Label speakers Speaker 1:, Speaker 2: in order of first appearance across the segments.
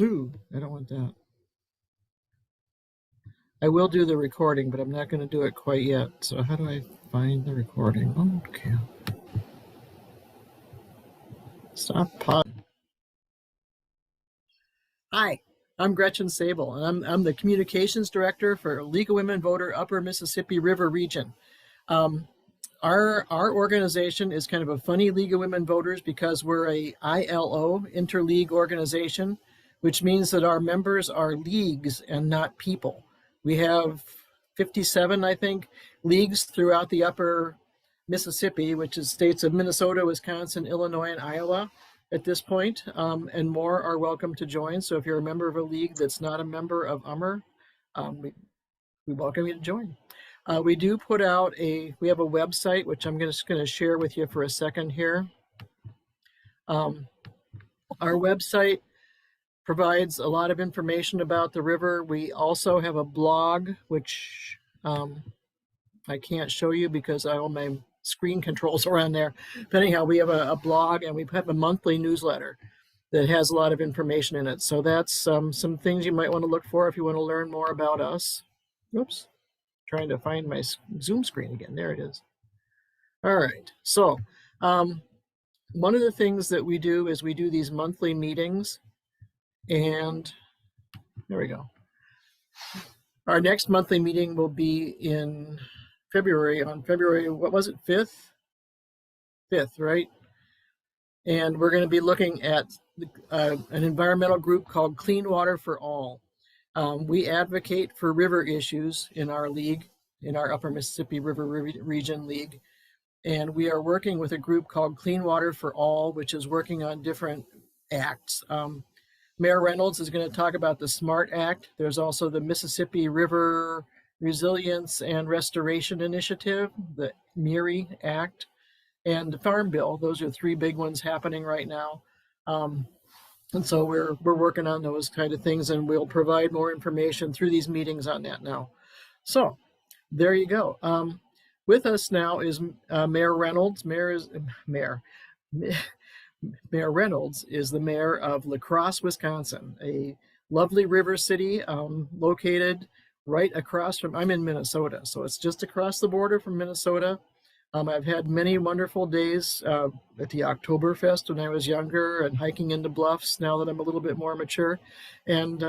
Speaker 1: Ooh, I don't want that. I will do the recording, but I'm not going to do it quite yet. So how do I find the recording? Okay. Stop pause. Hi, I'm Gretchen Sable, and I'm the communications director for League of Women Voter Upper Mississippi River Region. Um, our organization is kind of a funny League of Women Voters because we're a ILO, interleague organization, which means that our members are leagues and not people. We have 57, I think, leagues throughout the upper Mississippi, which is states of Minnesota, Wisconsin, Illinois, and Iowa at this point, and more are welcome to join. So if you're a member of a league that's not a member of UMR, we welcome you to join. We do put out we have a website, which I'm just going to share with you for a second here. Our website provides a lot of information about the river. We also have a blog, which I can't show you because all my screen controls are on there. But anyhow, we have a blog and we have a monthly newsletter that has a lot of information in it. So that's some things you might want to look for if you want to learn more about us. Oops, trying to find my Zoom screen again. There it is. All right. So one of the things that we do is we do these monthly meetings, and there we go. Our next monthly meeting will be in February, on February, what was it, 5th? 5th, right? And we're going to be looking at an environmental group called Clean Water for All. We advocate for river issues in our league, in our Upper Mississippi River Region League. And we are working with a group called Clean Water for All, which is working on different acts. Mayor Reynolds is going to talk about the SMART Act. There's also the Mississippi River Resilience and Restoration Initiative, the MIRI Act, and the Farm Bill. Those are three big ones happening right now. And so we're working on those kind of things, and we'll provide more information through these meetings on that now. So there you go. With us now is Mayor Reynolds. Mayor Reynolds is the mayor of Crosse, Wisconsin, a lovely river city located right across from, I'm in Minnesota, so it's just across the border from Minnesota. I've had many wonderful days at the Oktoberfest when I was younger and hiking into bluffs now that I'm a little bit more mature. And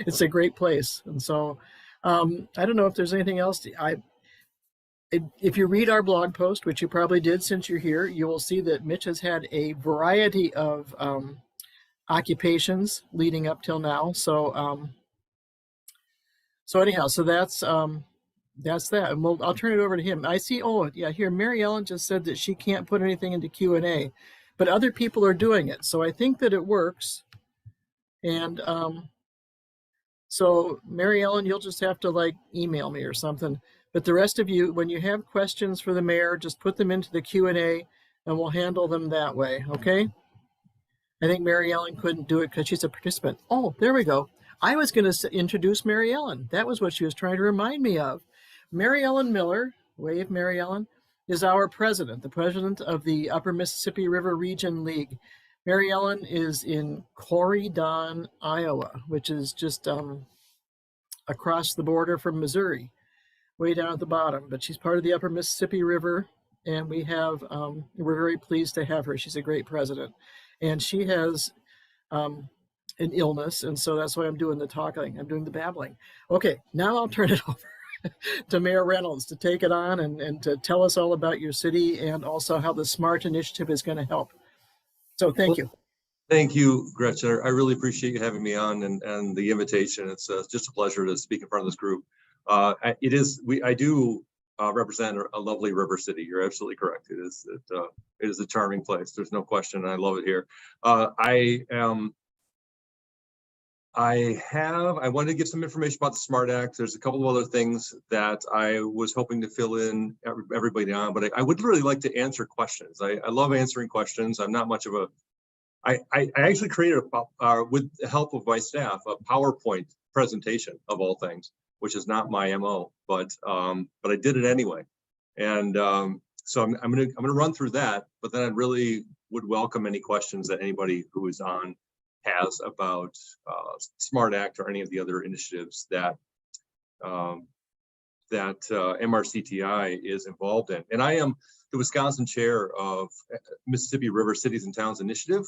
Speaker 1: it's a great place. And so I don't know if there's anything else. If you read our blog post, which you probably did since you're here, you will see that Mitch has had a variety of occupations leading up till now. So anyhow, so that's that. And I'll turn it over to him. I see. Oh, yeah. Here, Mary Ellen just said that she can't put anything into Q&A, but other people are doing it. So I think that it works. And so Mary Ellen, you'll just have to email me or something. But the rest of you, when you have questions for the mayor, just put them into the Q&A and we'll handle them that way. Okay. I think Mary Ellen couldn't do it because she's a participant. Oh, there we go. I was going to introduce Mary Ellen. That was what she was trying to remind me of. Mary Ellen Miller, wave Mary Ellen, is our president, the president of the Upper Mississippi River Region League. Mary Ellen is in Corydon, Iowa, which is just across the border from Missouri, way down at the bottom. But she's part of the Upper Mississippi River, and we're very pleased to have her. She's a great president. And she has an illness, and so that's why I'm doing the talking. I'm doing the babbling. Okay, now I'll turn it over to Mayor Reynolds to take it on and to tell us all about your city and also how the SMART initiative is going to help. So thank you.
Speaker 2: Thank you, Gretchen. I really appreciate you having me on and the invitation. It's just a pleasure to speak in front of this group. I do represent a lovely river city. You're absolutely correct. It is a charming place. There's no question. I love it here. I wanted to give some information about the SMART Act. There's a couple of other things that I was hoping to fill in everybody on, but I would really like to answer questions. I love answering questions. I'm not much of a, I actually created with the help of my staff, a PowerPoint presentation of all things, which is not my MO, but I did it anyway. And so I'm gonna run through that, but then I really would welcome any questions that anybody who is on has about Smart Act or any of the other initiatives that MRCTI is involved in. And I am the Wisconsin chair of Mississippi River Cities and Towns Initiative.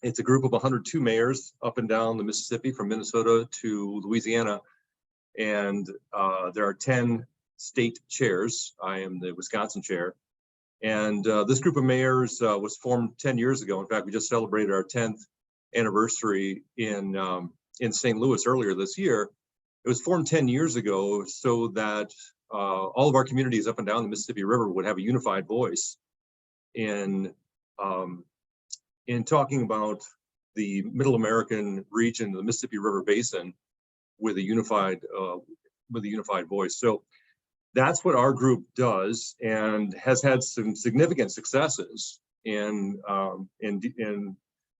Speaker 2: It's a group of 102 mayors up and down the Mississippi from Minnesota to Louisiana. And there are 10 state chairs. I am the Wisconsin chair. And this group of mayors was formed 10 years ago. In fact, we just celebrated our 10th anniversary in St. Louis earlier this year. It was formed 10 years ago so that all of our communities up and down the Mississippi River would have a unified voice in talking about the Middle American region, the Mississippi River Basin, with a unified voice. So that's what our group does, and has had some significant successes in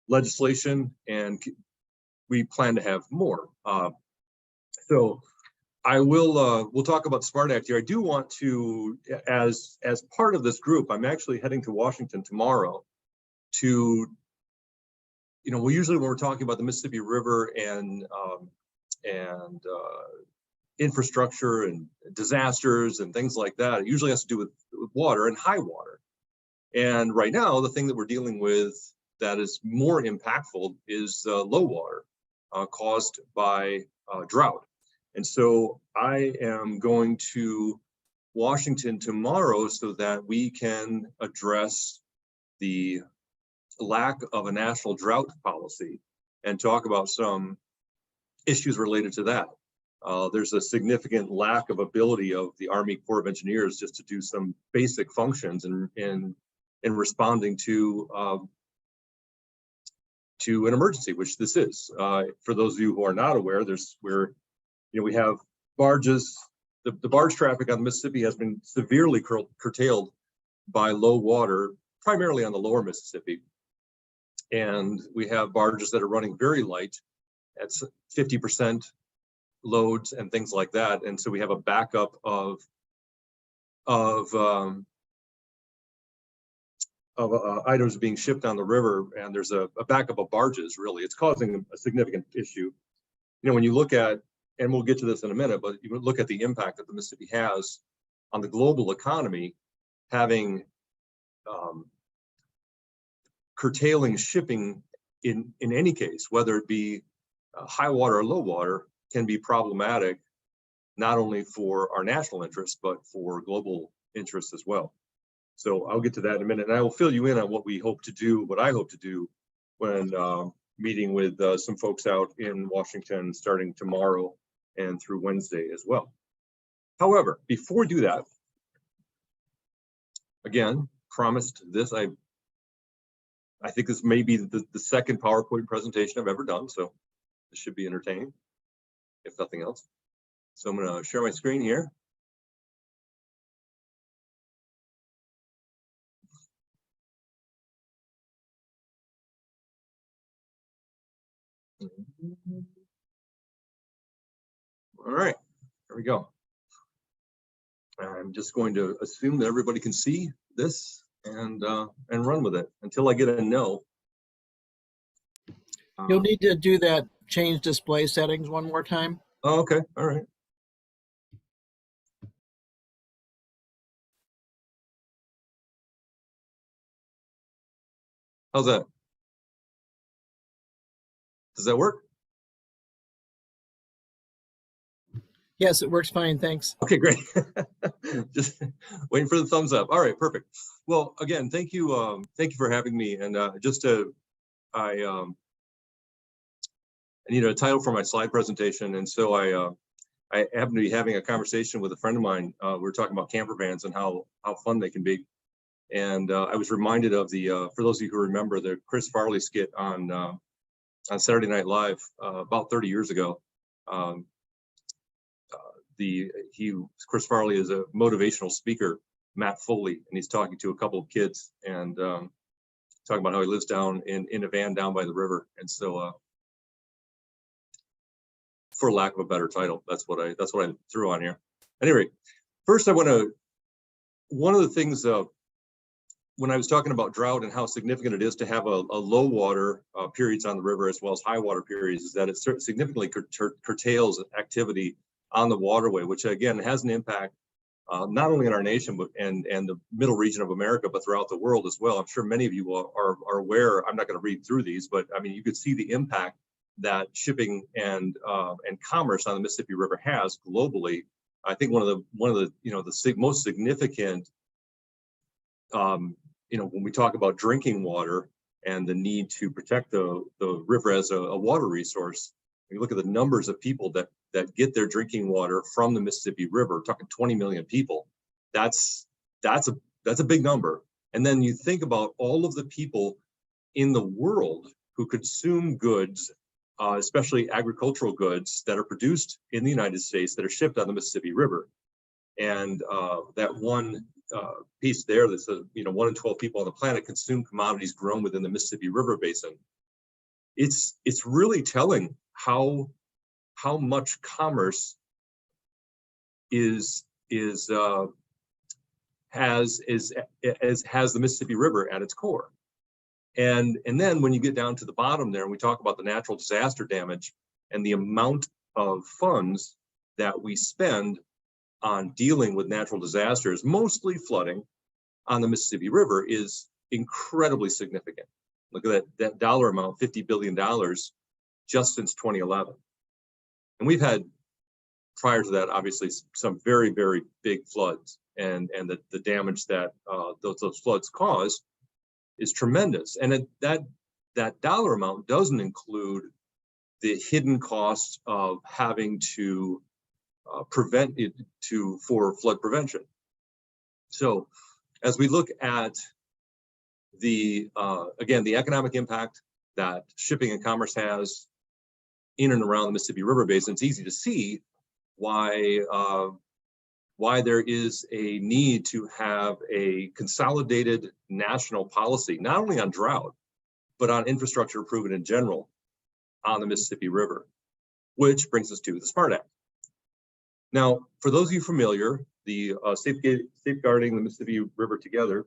Speaker 2: legislation, and we plan to have more. So I will we'll talk about Smart Act here. I do want to, as part of this group, I'm actually heading to Washington tomorrow to, well, usually when we're talking about the Mississippi River and infrastructure and disasters and things like that, it usually has to do with water and high water. And right now, the thing that we're dealing with that is more impactful is low water caused by drought. And so I am going to Washington tomorrow so that we can address the lack of a national drought policy and talk about some issues related to that. There's a significant lack of ability of the Army Corps of Engineers just to do some basic functions in responding to an emergency, which this is. For those of you who are not aware, we have barges. The barge traffic on the Mississippi has been severely curtailed by low water, primarily on the lower Mississippi. And we have barges that are running very light at 50% loads and things like that. And so we have a backup of items being shipped on the river, and there's a backup of barges. Really, it's causing a significant issue. When you look at, and we'll get to this in a minute, but you look at the impact that the Mississippi has on the global economy, having curtailing shipping in any case, whether it be high water or low water, can be problematic, not only for our national interests, but for global interests as well. So I'll get to that in a minute, and I will fill you in on what I hope to do when meeting with some folks out in Washington starting tomorrow and through Wednesday as well. However, before we do that, again, promised this, I think this may be the second PowerPoint presentation I've ever done, so this should be entertaining, if nothing else. So I'm going to share my screen here. All right, there we go. I'm just going to assume that everybody can see this and run with it until I get a no.
Speaker 1: You'll need to do that change display settings one more time.
Speaker 2: Oh, okay, all right. How's that? Does that work?
Speaker 1: Yes, it works fine. Thanks.
Speaker 2: Okay, great. Just waiting for the thumbs up. All right, perfect. Well, again, thank you for having me. And I need a title for my slide presentation, and so I happen to be having a conversation with a friend of mine. We were talking about camper vans and how fun they can be, and I was reminded of the for those of you who remember the Chris Farley skit on Saturday Night Live about 30 years ago. Chris Farley is a motivational speaker, Matt Foley, and he's talking to a couple of kids and talking about how he lives down in a van down by the river. And so, for lack of a better title, that's what I threw on here. Anyway, first one of the things when I was talking about drought and how significant it is to have a low water periods on the river as well as high water periods, is that it significantly curtails activity on the waterway, which again has an impact not only in our nation, but and the middle region of America, but throughout the world as well. I'm sure many of you are aware. I'm not going to read through these, but I mean, you could see the impact that shipping and commerce on the Mississippi River has globally. I think one of the most significant, when we talk about drinking water and the need to protect the river as a water resource, you look at the numbers of people that get their drinking water from the Mississippi River, talking 20 million people. That's a big number. And then you think about all of the people in the world who consume goods, especially agricultural goods that are produced in the United States that are shipped on the Mississippi River. And that one piece there that says, 1 in 12 people on the planet consume commodities grown within the Mississippi River basin. It's really telling how much commerce has the Mississippi River at its core. And then when you get down to the bottom there and we talk about the natural disaster damage and the amount of funds that we spend on dealing with natural disasters, mostly flooding on the Mississippi River, is incredibly significant. Look at that dollar amount, $50 billion just since 2011. And we've had, prior to that, obviously some very, very big floods, and the damage that those floods cause is tremendous. And that dollar amount doesn't include the hidden costs of having to prevent it for flood prevention. So as we look at the economic impact that shipping and commerce has in and around the Mississippi River basin, it's easy to see why there is a need to have a consolidated national policy, not only on drought, but on infrastructure improvement in general on the Mississippi River, which brings us to the SMART Act. Now, for those of you familiar, the Safeguarding the Mississippi River Together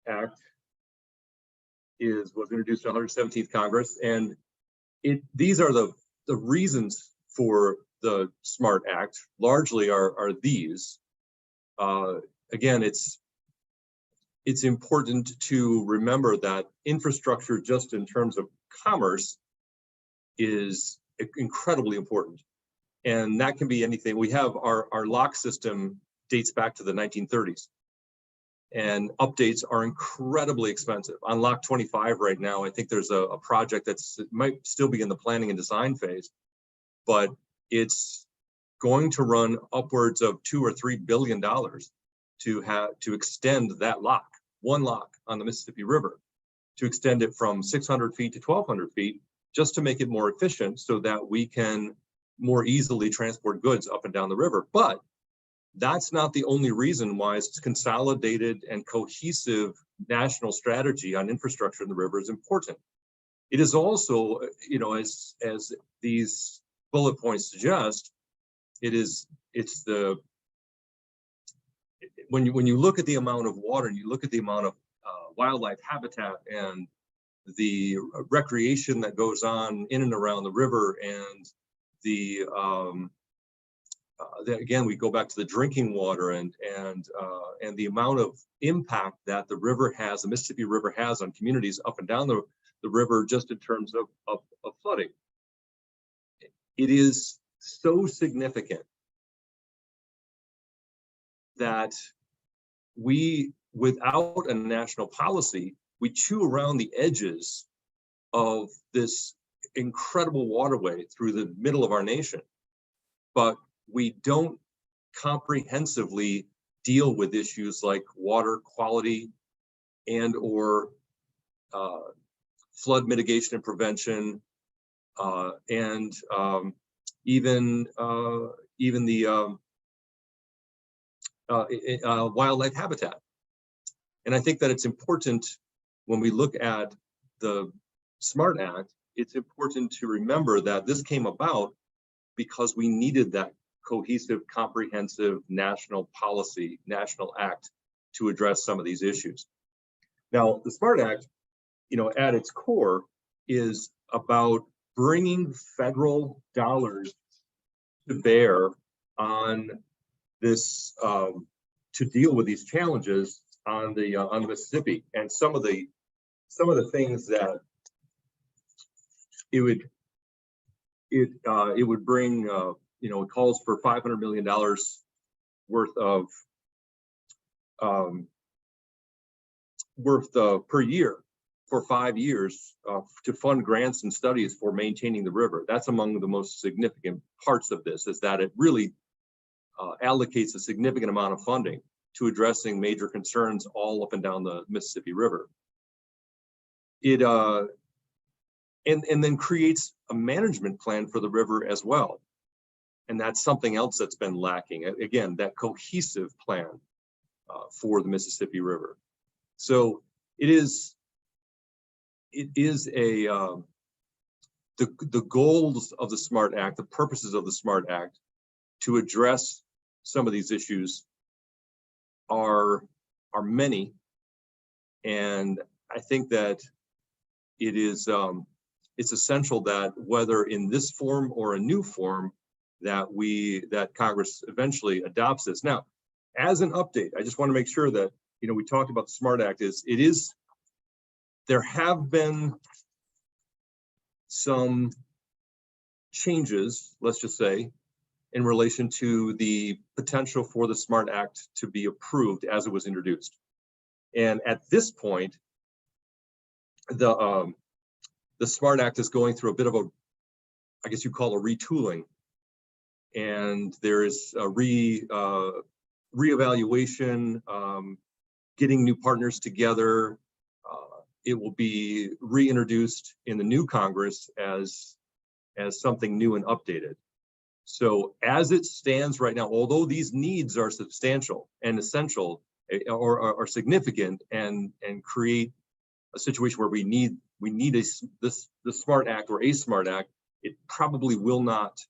Speaker 2: Act was introduced in the 117th Congress, and these are the reasons for the SMART Act. Largely are these. Again, it's important to remember that infrastructure, just in terms of commerce, is incredibly important. And that can be anything. We have our lock system dates back to the 1930s. And updates are incredibly expensive. On Lock 25 right now, I think there's a project it might still be in the planning and design phase, but it's going to run upwards of $2 or $3 billion to extend that lock, one lock on the Mississippi River, to extend it from 600 feet to 1,200 feet, just to make it more efficient so that we can more easily transport goods up and down the river. But that's not the only reason why it's consolidated and cohesive national strategy on infrastructure in the river is important. It is also, as these bullet points suggest, when you look at the amount of water and you look at the amount of wildlife habitat and the recreation that goes on in and around the river, and again, we go back to the drinking water and the amount of impact that the river has, the Mississippi River has on communities up and down the river, just in terms of flooding. It is so significant that without a national policy, we chew around the edges of this incredible waterway through the middle of our nation, but we don't comprehensively deal with issues like water quality and/or flood mitigation and prevention, and even the wildlife habitat. And I think that it's important, when we look at the SMART Act, it's important to remember that this came about because we needed that cohesive, comprehensive national policy, national act to address some of these issues. Now, the SMART Act, at its core is about bringing federal dollars to bear on this, to deal with these challenges on the Mississippi. And some of the things that it would bring, it calls for $500 million worth of per year for 5 years to fund grants and studies for maintaining the river. That's among the most significant parts of this, is that it really allocates a significant amount of funding to addressing major concerns all up and down the Mississippi River. It and then creates a management plan for the river as well. And that's something else that's been lacking. Again, that cohesive plan for the Mississippi River. So it is a the goals of the SMART Act, the purposes of the SMART Act to address some of these issues are many, and I think that it is it's essential that whether in this form or a new form that Congress eventually adopts this. Now, as an update, I just want to make sure that we talked about the SMART Act. There have been some changes, let's just say, in relation to the potential for the SMART Act to be approved as it was introduced. And at this point, the SMART Act is going through a bit of a, I guess you call a retooling. And there is a reevaluation, getting new partners together. It will be reintroduced in the new Congress as something new and updated. So as it stands right now, although these needs are substantial and essential or are significant and create a situation where we need the SMART Act or a SMART Act, it probably will not.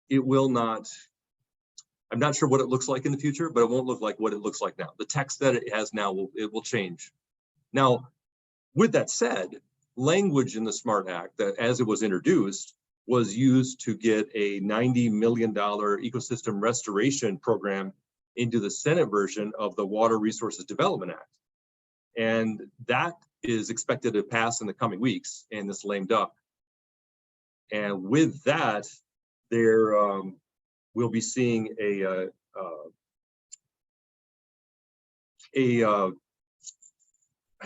Speaker 2: It will not. I'm not sure what it looks like in the future, but it won't look like what it looks like now. The text that it has now will change. Now, with that said, language in the SMART Act that as it was introduced was used to get a $90 million ecosystem restoration program into the Senate version of the Water Resources Development Act. And that is expected to pass in the coming weeks in this lame duck. And with that, there we'll be seeing I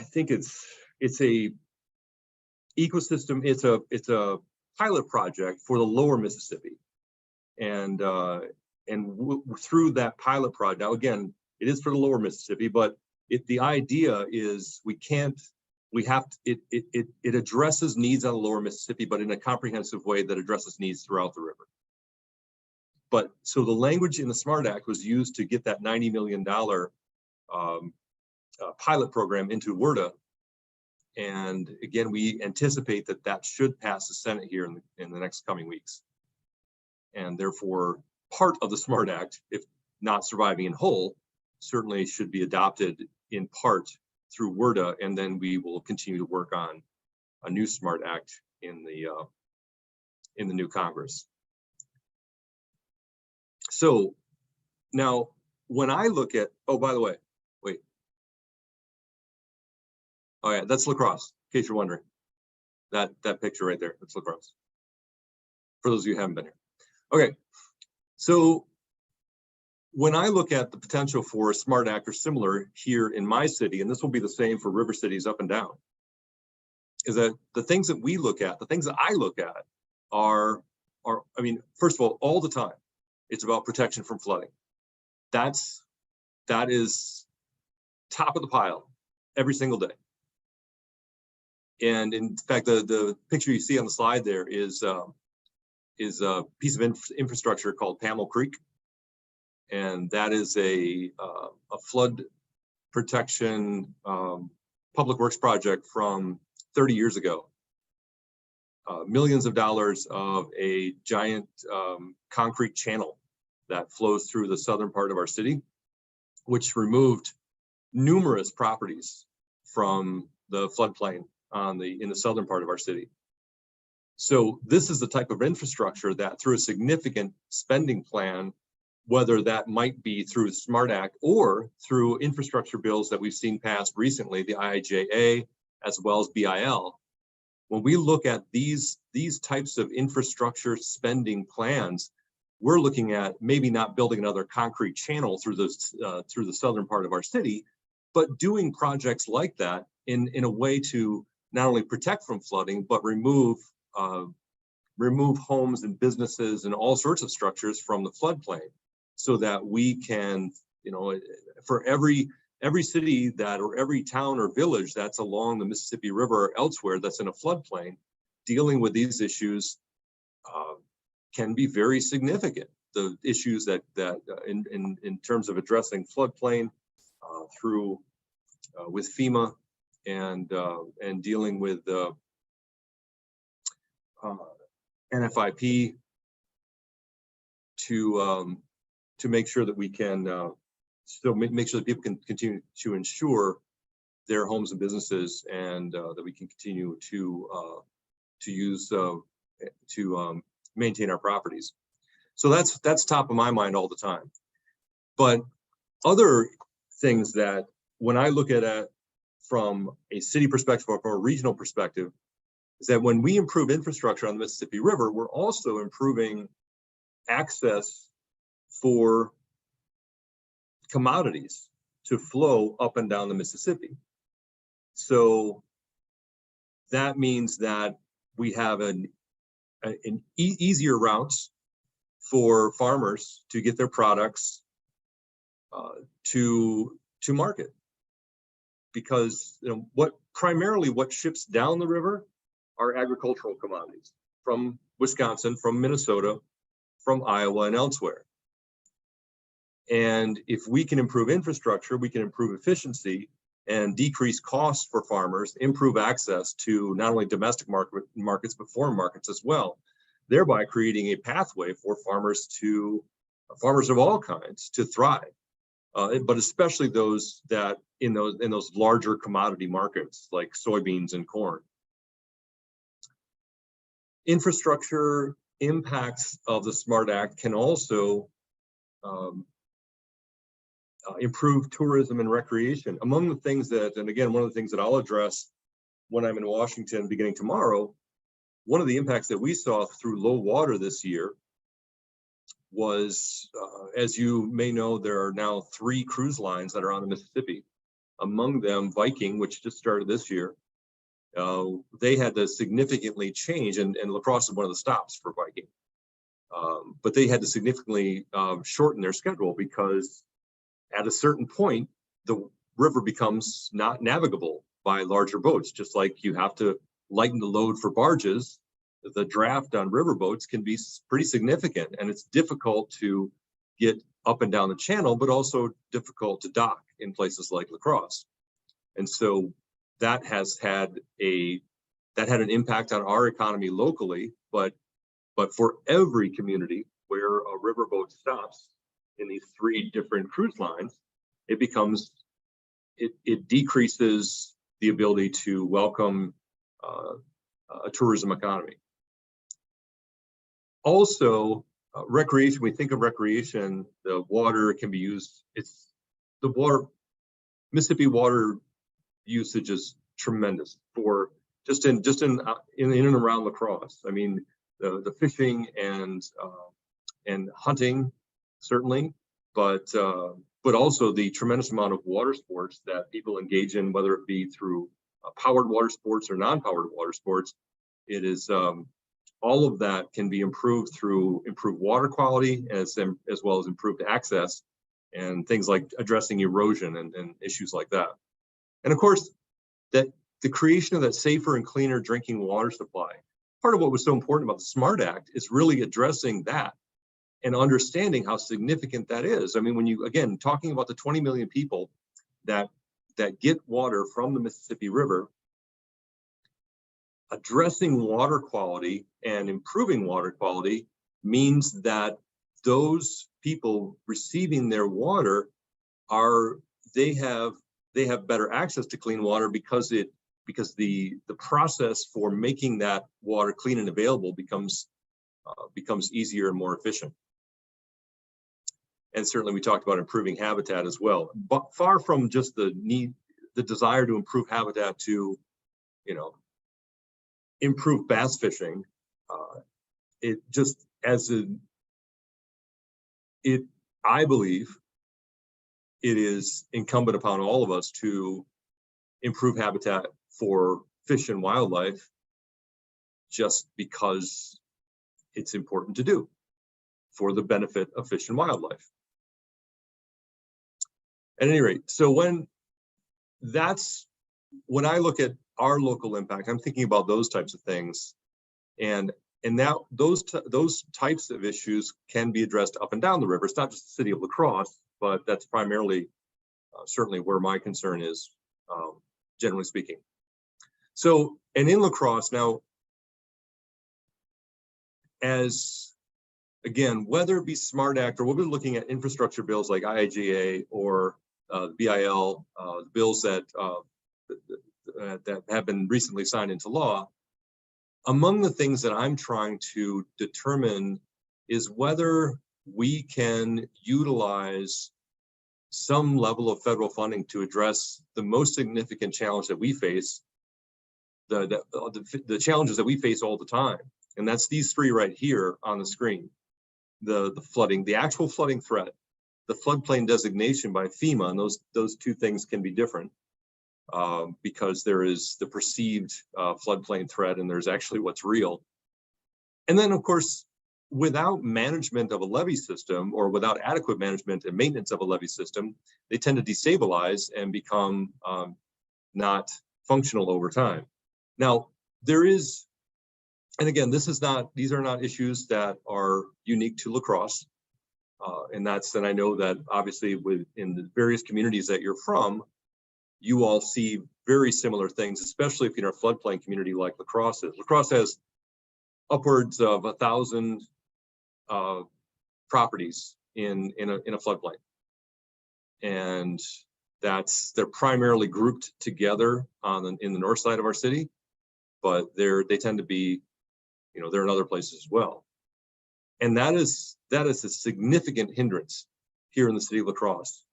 Speaker 2: think it's a ecosystem. It's a pilot project for the lower Mississippi, and through that pilot project. Now, again, it is for the lower Mississippi, but the idea is it addresses needs on the lower Mississippi, but in a comprehensive way that addresses needs throughout the river. But so the language in the SMART Act was used to get that $90 million pilot program into WRDA. And again, we anticipate that should pass the Senate here in the next coming weeks. And therefore, part of the SMART Act, if not surviving in whole, certainly should be adopted in part through WRDA, and then we will continue to work on a new SMART Act in the new Congress. So now, when I look at, oh, by the way, wait. Oh yeah, that's La Crosse, in case you're wondering. That picture right there, that's La Crosse. For those of you who haven't been here. Okay, so when I look at the potential for a SMART Act or similar here in my city, and this will be the same for river cities up and down, is that the things that we look at, the things that I look at are I mean, first of all the time, it's about protection from flooding. That is top of the pile every single day. And in fact, the picture you see on the slide there is a piece of infrastructure called Pamel Creek. And that is a flood protection public works project from 30 years ago. Millions of dollars of a giant concrete channel that flows through the southern part of our city, which removed numerous properties from the floodplain in the southern part of our city. So this is the type of infrastructure that through a significant spending plan, whether that might be through the SMART Act or through infrastructure bills that we've seen passed recently, the IIJA as well as BIL. When we look at these types of infrastructure spending plans, we're looking at maybe not building another concrete channel through the southern part of our city, but doing projects like that in a way to not only protect from flooding, but remove homes and businesses and all sorts of structures from the floodplain, so that we can, for every city or every town or village that's along the Mississippi River or elsewhere that's in a floodplain, dealing with these issues can be very significant. The issues that in terms of addressing floodplain through with FEMA and dealing with NFIP to make sure that we can still make sure that people can continue to insure their homes and businesses, and that we can continue to use to maintain our properties. So that's top of my mind all the time. But other things that when I look at it from a city perspective or from a regional perspective is that when we improve infrastructure on the Mississippi River, we're also improving access for commodities to flow up and down the Mississippi. So that means that we have easier routes for farmers to get their products to market, because what ships down the river are agricultural commodities from Wisconsin, from Minnesota, from Iowa, and elsewhere. And if we can improve infrastructure, we can improve efficiency and decrease costs for farmers, improve access to not only domestic markets, but foreign markets as well, thereby creating a pathway for farmers of all kinds to thrive, but especially those that in those larger commodity markets like soybeans and corn. Infrastructure impacts of the SMART Act can also improve tourism and recreation. Among the things that, and again, one of the things that I'll address when I'm in Washington beginning tomorrow, one of the impacts that we saw through low water this year was, as you may know, there are now 3 cruise lines that are on the Mississippi. Among them, Viking, which just started this year. They had to significantly change, and La Crosse is one of the stops for Viking. But they had to significantly shorten their schedule because at a certain point, the river becomes not navigable by larger boats. Just like you have to lighten the load for barges, the draft on river boats can be pretty significant, and it's difficult to get up and down the channel, but also difficult to dock in places like La Crosse. And so that had an impact on our economy locally, but for every community where a riverboat stops in these 3 different cruise lines, it decreases the ability to welcome a tourism economy. Also, recreation. We think of recreation. The water can be used. Mississippi water usage is tremendous for just in and around La Crosse. I mean, the fishing and hunting certainly, but also the tremendous amount of water sports that people engage in, whether it be through powered water sports or non-powered water sports. It is all of that can be improved through improved water quality as well as improved access and things like addressing erosion and issues like that. And of course, that the creation of that safer and cleaner drinking water supply. Part of what was so important about the SMART Act is really addressing that and understanding how significant that is. I mean, when you, again, talking about the 20 million people that get water from the Mississippi River, addressing water quality and improving water quality means that those people receiving their water they have they have better access to clean water because the process for making that water clean and available becomes easier and more efficient. And certainly we talked about improving habitat as well, but far from just the desire to improve habitat to, improve bass fishing. It just I believe it is incumbent upon all of us to improve habitat for fish and wildlife, just because it's important to do for the benefit of fish and wildlife. At any rate, so when I look at our local impact, I'm thinking about those types of things, and now those types of issues can be addressed up and down the river. It's not just the city of La Crosse, but that's primarily certainly where my concern is, generally speaking. So, and in La Crosse now, again, whether it be SMART Act or we'll be looking at infrastructure bills like IIJA or BIL, the bills that have been recently signed into law, among the things that I'm trying to determine is whether we can utilize some level of federal funding to address the most significant challenge that we face, the challenges that we face all the time. And that's these three right here on the screen: the flooding, the actual flooding threat, the floodplain designation by FEMA, and those two things can be different because there is the perceived floodplain threat and there's actually what's real. And then, of course, without management of a levee system, or without adequate management and maintenance of a levee system, they tend to destabilize and become not functional over time. Now, there is, and again, these are not issues that are unique to La Crosse. And I know that obviously in the various communities that you're from, you all see very similar things, especially if you're in a floodplain community like La Crosse is. La Crosse has upwards of 1,000 properties in a floodplain. And they're primarily grouped together in the north side of our city, but they tend to be, they're in other places as well. And that is a significant hindrance here in the city of La Crosse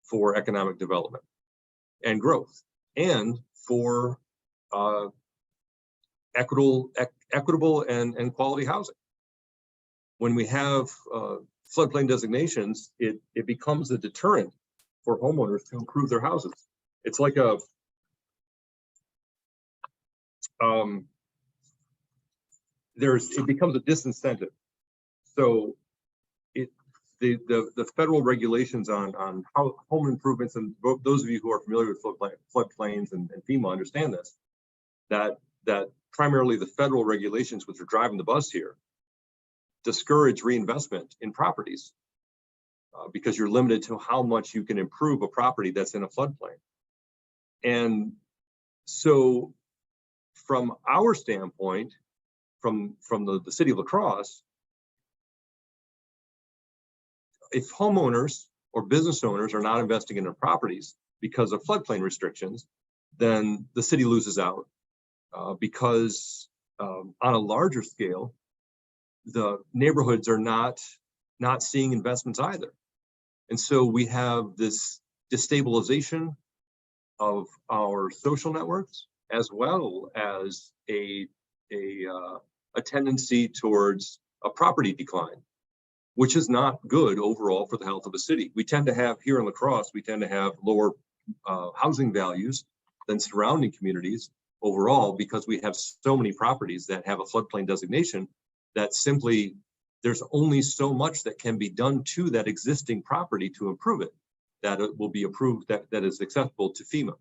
Speaker 2: for economic development and growth, and for equitable and quality housing. When we have floodplain designations, it becomes a deterrent for homeowners to improve their houses. It's like it becomes a disincentive. So the federal regulations on how home improvements, and those of you who are familiar with floodplains and FEMA understand this, that primarily the federal regulations, which are driving the bus here, discourage reinvestment in properties because you're limited to how much you can improve a property that's in a floodplain. And so from our standpoint, from the city of La Crosse, if homeowners or business owners are not investing in their properties because of floodplain restrictions, then the city loses out because on a larger scale, the neighborhoods are not seeing investments either. And so we have this destabilization of our social networks, as well as a tendency towards a property decline, which is not good overall for the health of a city. We tend to have, here in La Crosse, we tend to have lower housing values than surrounding communities overall, because we have so many properties that have a floodplain designation that simply, there's only so much that can be done to that existing property to improve it, that it will be approved, that is acceptable to FEMA.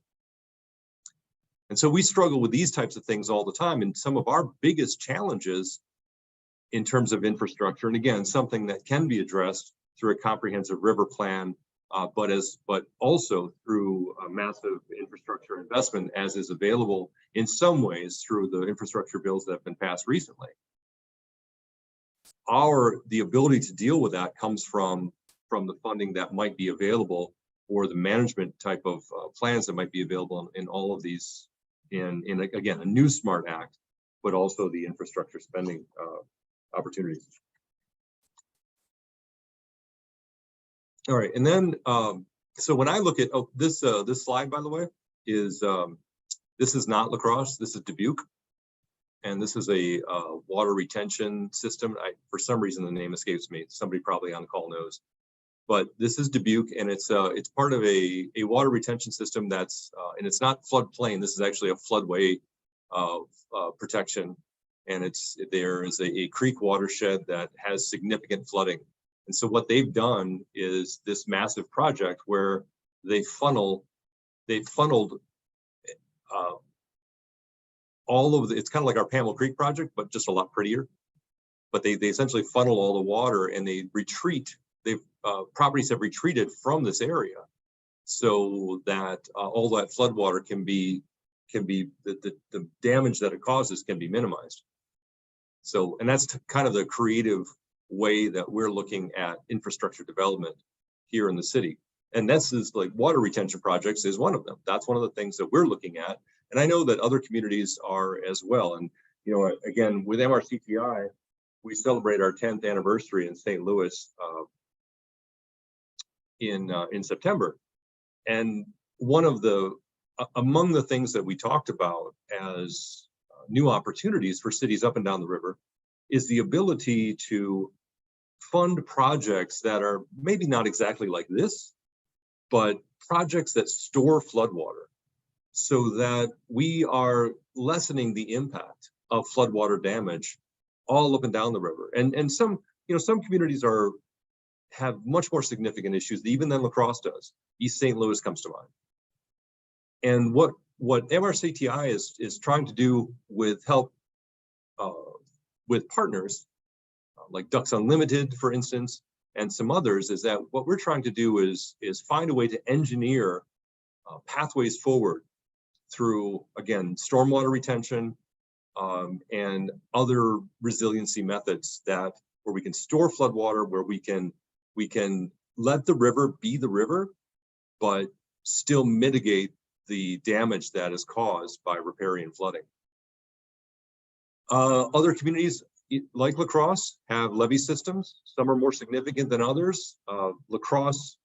Speaker 2: And so we struggle with these types of things all the time. And some of our biggest challenges in terms of infrastructure, and again, something that can be addressed through a comprehensive river plan, but also through a massive infrastructure investment, as is available in some ways through the infrastructure bills that have been passed recently. The ability to deal with that comes from the funding that might be available or the management type of plans that might be available in all of these, in again, a new SMART Act, but also the infrastructure spending opportunities. All right, and then so when I look at this slide, by the way, is this is not La Crosse, this is Dubuque, and this is a water retention system. For some reason the name escapes me. Somebody probably on the call knows, but this is Dubuque, and it's part of a water retention system that's and it's not floodplain. This is actually a floodway protection, and there is a creek watershed that has significant flooding. And so what they've done is this massive project where they've funneled all of it's kind of like our Pamela Creek project, but just a lot prettier. But they essentially funnel all the water, and they retreat. Properties have retreated from this area so that all that flood water can be the damage that it causes can be minimized. So, and that's kind of the creative way that we're looking at infrastructure development here in the city. And this is like water retention projects is one of them. That's one of the things that we're looking at. And I know that other communities are as well. And, you know, again, with MRCTI, we celebrate our 10th anniversary in St. Louis in September. And one of among the things that we talked about as new opportunities for cities up and down the river is the ability to fund projects that are maybe not exactly like this, but projects that store floodwater so that we are lessening the impact of floodwater damage all up and down the river. And some, you know, some communities have much more significant issues even than La Crosse does. East St. Louis comes to mind. And what MRCTI is trying to do with help with partners like Ducks Unlimited, for instance, and some others, is that what we're trying to do is find a way to engineer pathways forward through, again, stormwater retention and other resiliency methods where we can store floodwater, where we can let the river be the river, but still mitigate the damage that is caused by riparian flooding. Other communities like La Crosse have levee systems. Some are more significant than others. La Crosse,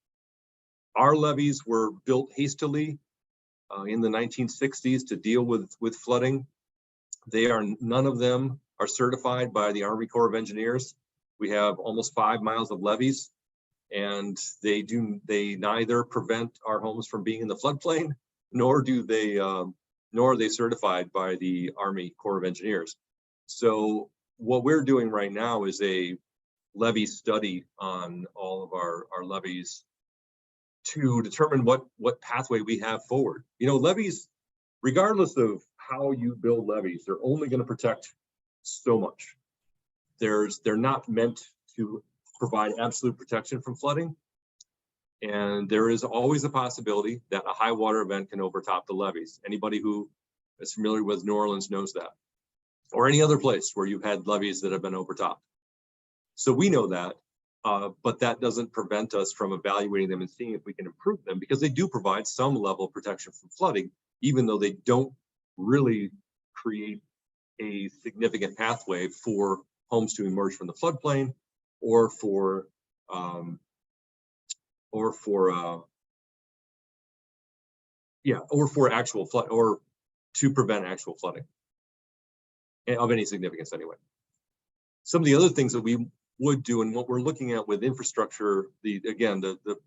Speaker 2: our levees were built hastily in the 1960s to deal with flooding. None of them are certified by the Army Corps of Engineers. We have almost 5 miles of levees, and they neither prevent our homes from being in the floodplain, nor are they certified by the Army Corps of Engineers. So what we're doing right now is a levee study on all of our levees to determine what pathway we have forward. You know, levees, regardless of how you build levees, they're only going to protect so much. They're not meant to provide absolute protection from flooding. And there is always a possibility that a high water event can overtop the levees. Anybody who is familiar with New Orleans knows that, or any other place where you've had levees that have been overtopped. So we know that, but that doesn't prevent us from evaluating them and seeing if we can improve them, because they do provide some level of protection from flooding, even though they don't really create a significant pathway for homes to emerge from the floodplain or for actual flood, or to prevent actual flooding of any significance anyway. Some of the other things that we would do, and what we're looking at with infrastructure, the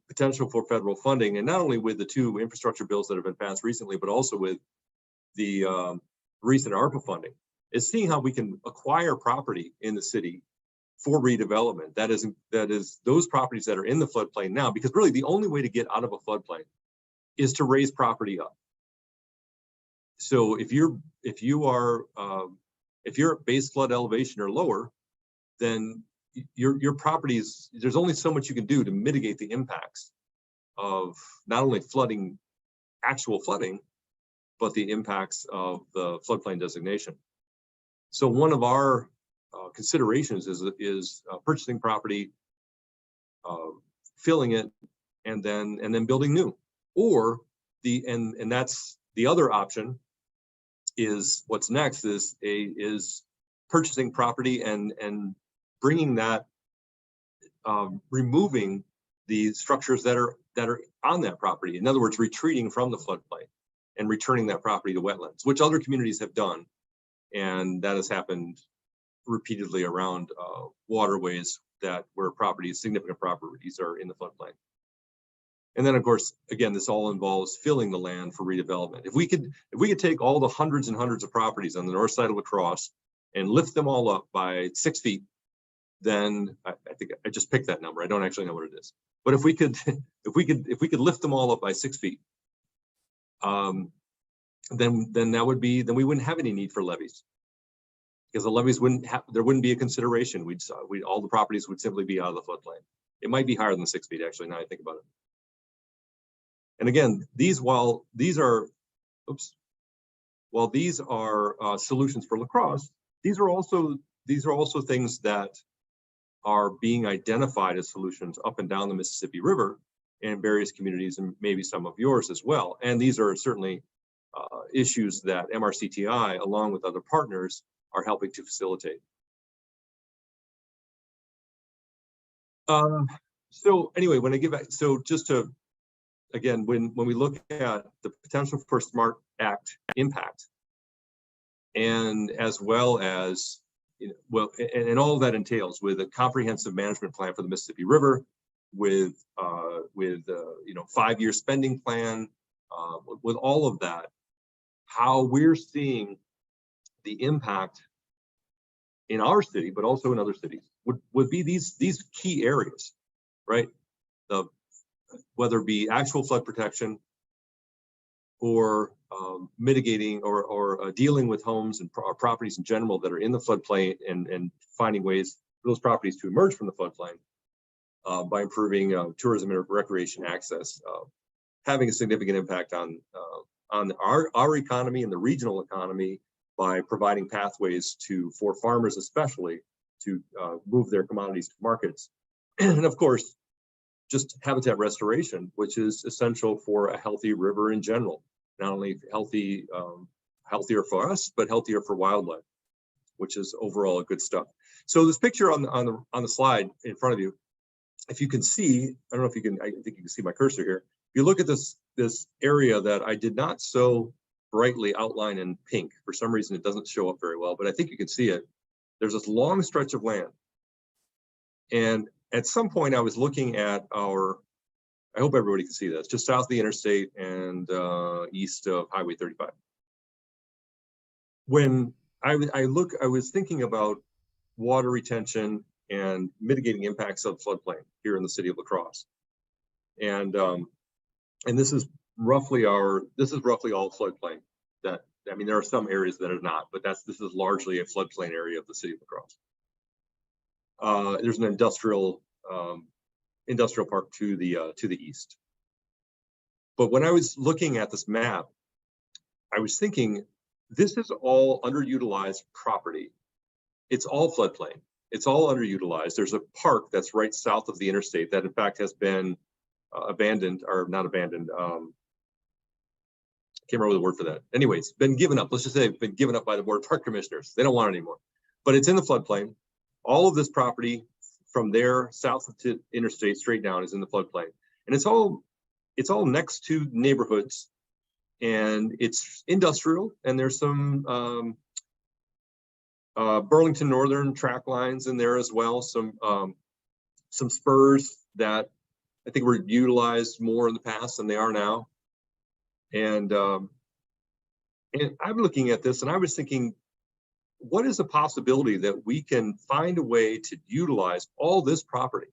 Speaker 2: potential for federal funding, and not only with the 2 infrastructure bills that have been passed recently, but also with the recent ARPA funding, is seeing how we can acquire property in the city for redevelopment. That is those properties that are in the floodplain now, because really the only way to get out of a floodplain is to raise property up. So if you're at base flood elevation or lower, then your properties, there's only so much you can do to mitigate the impacts of not only flooding, actual flooding, but the impacts of the floodplain designation. So one of our considerations is purchasing property, filling it, and then building new. Or and that's the other option, is what's next is purchasing property and bringing that, removing the structures that are on that property. In other words, retreating from the floodplain and returning that property to wetlands, which other communities have done. And that has happened repeatedly around waterways where significant properties are in the floodplain. And then, of course, again, this all involves filling the land for redevelopment. If we could take all the hundreds and hundreds of properties on the north side of La Crosse and lift them all up by 6 feet, then I think I just picked that number. I don't actually know what it is. But if we could lift them all up by 6 feet, then we wouldn't have any need for levies, because the levies there wouldn't be a consideration. All the properties would simply be out of the floodplain. It might be higher than 6 feet, actually, now I think about it. And again, while these are solutions for La Crosse, these are also things that are being identified as solutions up and down the Mississippi River in various communities, and maybe some of yours as well. And these are certainly issues that MRCTI, along with other partners, are helping to facilitate. So anyway, when I get back, so just to, again, when we look at the potential for SMART Act impact, and as well as, and all of that entails with a comprehensive management plan for the Mississippi River, with 5-year spending plan, with all of that, how we're seeing the impact in our city, but also in other cities, would be these key areas, right? Whether it be actual flood protection, or mitigating or dealing with homes and properties in general that are in the floodplain, and finding ways for those properties to emerge from the floodplain by improving tourism and recreation access, having a significant impact on our economy and the regional economy by providing pathways for farmers especially to move their commodities to markets. And of course, just habitat restoration, which is essential for a healthy river in general. Not only healthier for us, but healthier for wildlife, which is overall good stuff. So this picture on the slide in front of you, if you can see, I don't know if you can, I think you can see my cursor here. If you look at this area that I did not so brightly outline in pink, for some reason it doesn't show up very well, but I think you can see it. There's this long stretch of land. And at some point I was looking at I hope everybody can see this, just south of the interstate and east of Highway 35. When I was thinking about water retention and mitigating impacts of floodplain here in the city of La Crosse. And this is roughly all floodplain. I mean, there are some areas that are not, but this is largely a floodplain area of the city of La Crosse. There's an industrial park to the east. But when I was looking at this map, I was thinking, this is all underutilized property. It's all floodplain. It's all underutilized. There's a park that's right south of the interstate that in fact has been abandoned, or not abandoned. Can't remember the word for that. Anyways, been given up. Let's just say it's been given up by the Board of Park Commissioners. They don't want it anymore. But it's in the floodplain. All of this property from there south to interstate straight down is in the floodplain, and it's all next to neighborhoods, and it's industrial, and there's some Burlington Northern track lines in there as well, some spurs that I think were utilized more in the past than they are now. And I'm looking at this and I was thinking, what is the possibility that we can find a way to utilize all this property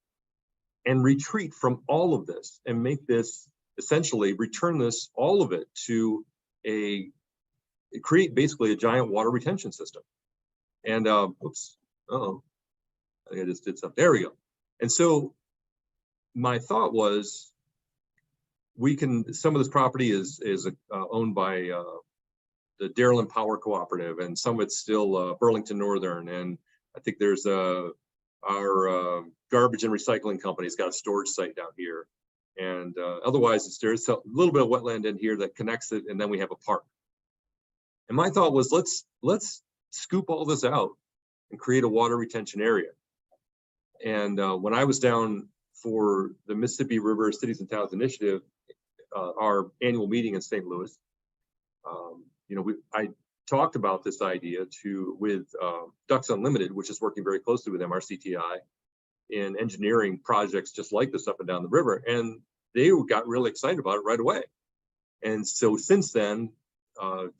Speaker 2: and retreat from all of this and make this, essentially return this, all of it, to create basically a giant water retention system. And oops, I think I just did something. There we go. And so my thought was, some of this property is owned by the Darylyn Power Cooperative, and some of it's still Burlington Northern, and I think there's our garbage and recycling company's got a storage site down here, And otherwise, there's a little bit of wetland in here that connects it, and then we have a park. And my thought was, let's scoop all this out and create a water retention area. And when I was down for the Mississippi River Cities and Towns Initiative, our annual meeting in St. Louis, I talked about this idea with Ducks Unlimited, which is working very closely with MRCTI in engineering projects just like this up and down the river, and they got really excited about it right away. And so since then,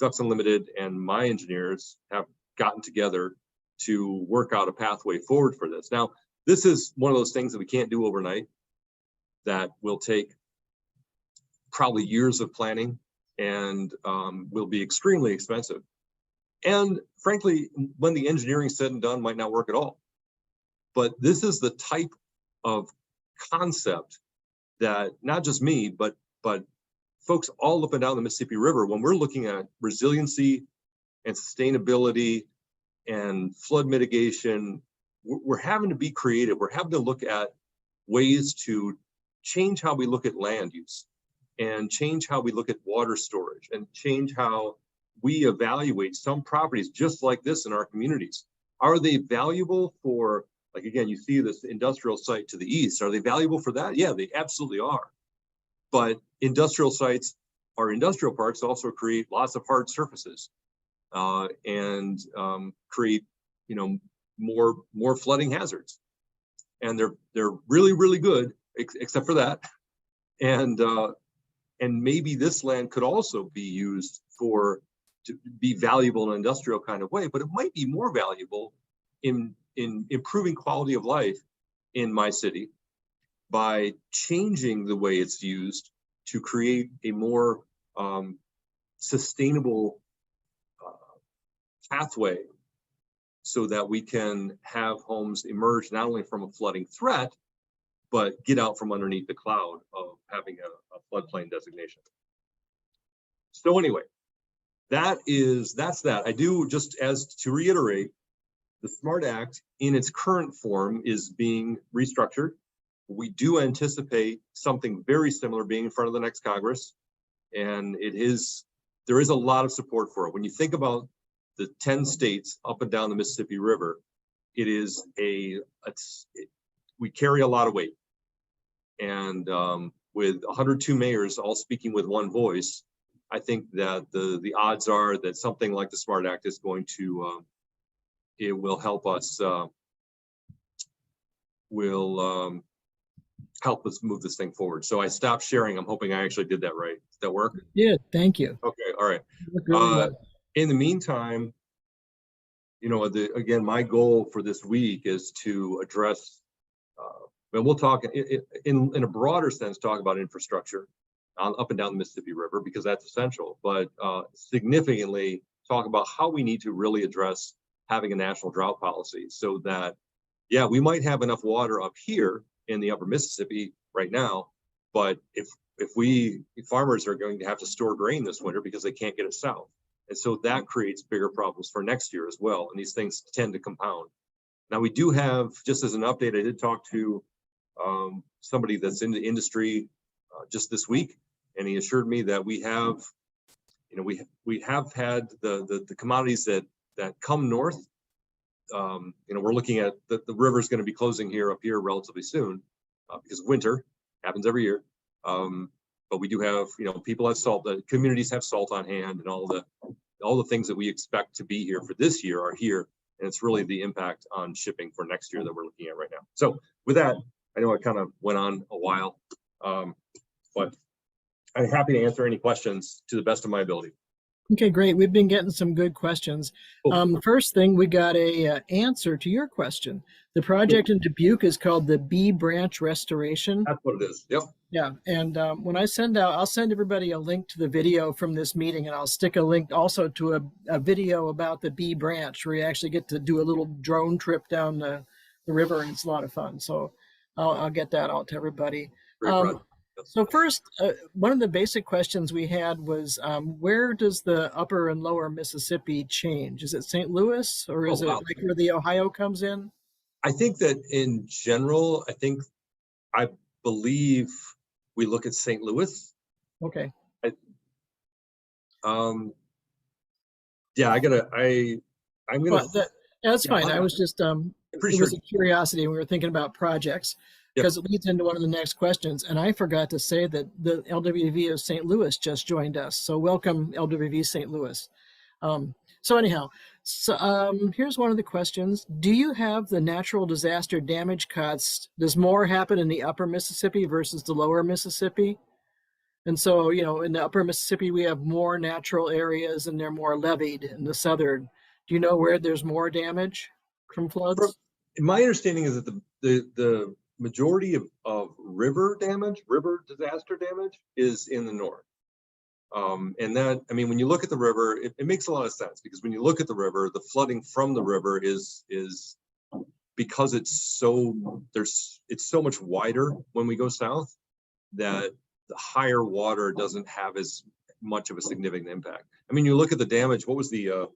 Speaker 2: Ducks Unlimited and my engineers have gotten together to work out a pathway forward for this. Now, this is one of those things that we can't do overnight, that will take probably years of planning and will be extremely expensive. And frankly, when the engineering said and done, might not work at all. But this is the type of concept that not just me, but folks all up and down the Mississippi River, when we're looking at resiliency and sustainability and flood mitigation, we're having to be creative. We're having to look at ways to change how we look at land use, and change how we look at water storage, and change how we evaluate some properties just like this in our communities. Are they valuable for, like, again, you see this industrial site to the east, are they valuable for that? Yeah, they absolutely are. But industrial sites or industrial parks also create lots of hard surfaces and create, more flooding hazards. And they're really, really good, except for that. And maybe this land could also be used to be valuable in an industrial kind of way, but it might be more valuable in improving quality of life in my city by changing the way it's used to create a more sustainable pathway, so that we can have homes emerge not only from a flooding threat, but get out from underneath the cloud of having a floodplain designation. So anyway, that's that. I do, just as to reiterate, the SMART Act in its current form is being restructured. We do anticipate something very similar being in front of the next Congress, and there is a lot of support for it. When you think about the 10 states up and down the Mississippi River, we carry a lot of weight. And with 102 mayors all speaking with one voice, I think that the odds are that something like the SMART Act is going to, it will help us, help us move this thing forward. So I stopped sharing. I'm hoping I actually did that right. Did that work?
Speaker 1: Yeah, thank you.
Speaker 2: Okay, all right. In the meantime, again, my goal for this week is to address, and we'll talk in a broader sense, talk about infrastructure up and down the Mississippi River, because that's essential, but significantly talk about how we need to really address having a national drought policy, so that, yeah, we might have enough water up here in the upper Mississippi right now, but if farmers are going to have to store grain this winter because they can't get it south. And so that creates bigger problems for next year as well. And these things tend to compound. Now, we do have, just as an update, I did talk to somebody that's in the industry just this week, and he assured me that we have had the commodities that come north. We're looking at the river is going to be closing up here relatively soon because winter happens every year. But we do have, people have salt, the communities have salt on hand, and all the things that we expect to be here for this year are here. And it's really the impact on shipping for next year that we're looking at right now. So with that, I know I kind of went on a while, but I'm happy to answer any questions to the best of my ability.
Speaker 1: Okay, great. We've been getting some good questions. The first thing, we got a answer to your question. The project in Dubuque is called the B Branch Restoration.
Speaker 2: That's what it is. Yep.
Speaker 1: Yeah, and when I I'll send everybody a link to the video from this meeting, and I'll stick a link also to a video about the B Branch, where you actually get to do a little drone trip down the river, and it's a lot of fun. So I'll get that out to everybody. So first, one of the basic questions we had was, where does the upper and lower Mississippi change? Is it St. Louis, or is it like where the Ohio comes in?
Speaker 2: I think that in general, I believe We look at St. Louis.
Speaker 1: Okay.
Speaker 2: Yeah, I'm gonna.
Speaker 1: Well, that's
Speaker 2: Yeah,
Speaker 1: fine. I was just,
Speaker 2: pretty
Speaker 1: it
Speaker 2: sure.
Speaker 1: was a curiosity when we were thinking about projects,
Speaker 2: Yep.
Speaker 1: because it leads into one of the next questions. And I forgot to say that the LWV of St. Louis just joined us. So welcome, LWV St. Louis. So anyhow, here's one of the questions. Do you have the natural disaster damage costs? Does more happen in the upper Mississippi versus the lower Mississippi? And so, you know, in the upper Mississippi, we have more natural areas and they're more levied. In the southern, do you know where there's more damage from floods?
Speaker 2: My understanding is that the majority of river disaster damage is in the north. And that, I mean, when you look at the river, it makes a lot of sense, because when you look at the river, the flooding from the river is because it's so much wider when we go south, that the higher water doesn't have as much of a significant impact. I mean, you look at the damage, what was the,